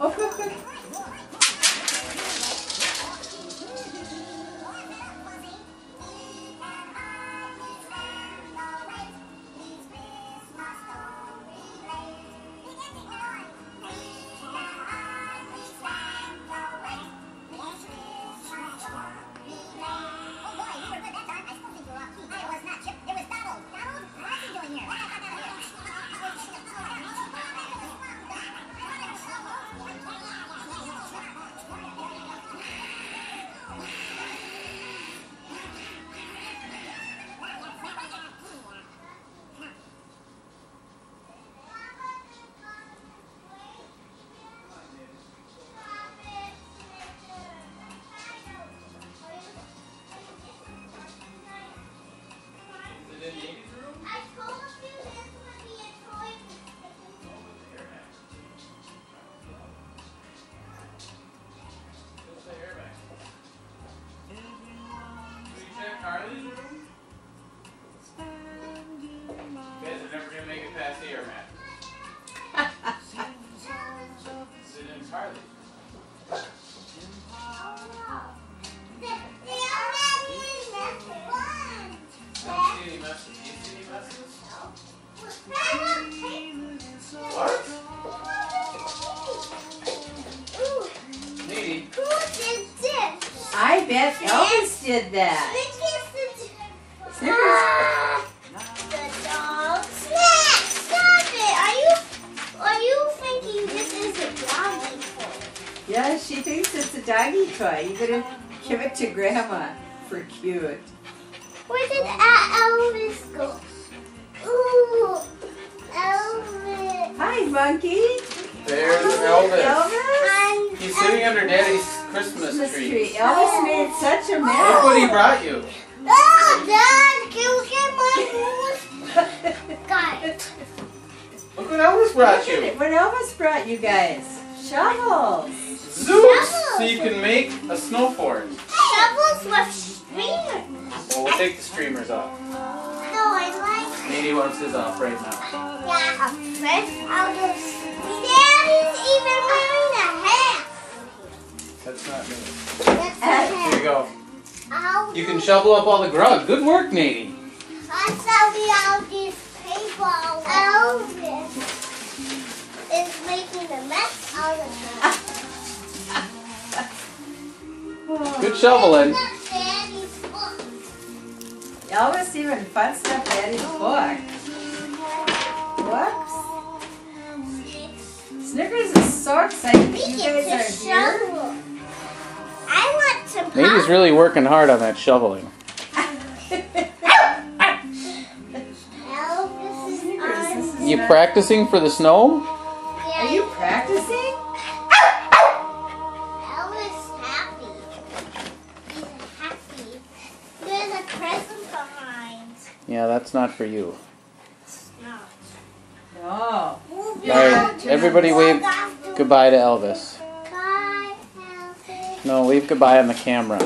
Oh, quick, quick. Carly's room? You guys are never going to make it past here, Matt. Is it in Carly's room? I don't see any messes. Do you see any messes? What? Needy. Who did this? I bet Elvis did that. Snickers. The dog snack. Stop it. Are you thinking this is a doggy toy? Yeah, she thinks it's a doggy toy. You better give it to Grandma for cute. Where did Elvis go? Ooh, Elvis. Hi, monkey. There's Elvis. Elvis? He's sitting under Daddy's Christmas tree. Elvis made such a Look mess. what he brought you. Oh, Dad, can you get my moose? Got it. Look what Elvis brought you. What Elvis brought you guys? Shovels. Zeus! So you can make a snow fort. Shovels with streamers. Well, we'll take the streamers off. No, I like. Needy wants his off right now. Yeah, first I'll just. Daddy's even wearing a hat. That's not me. That's a Here you hat. go. You can shovel up all the grub. Good work, Needy. I saw me out this paper. Elvis is making a mess out of it. Good shoveling. That's Daddy's book. Elvis even fussed up Daddy's book. Whoops. Snickers is so excited that you guys are here. I want to pop. Needy's really working hard on that shoveling. Elvis is Snickers, on. this is You not- practicing for the snow? Are you practicing? Elvis happy. He's happy. There's a present behind. Yeah, that's not for you. No. No. All right, everybody wave goodbye to Elvis. Bye, Elvis. No, wave goodbye on the camera.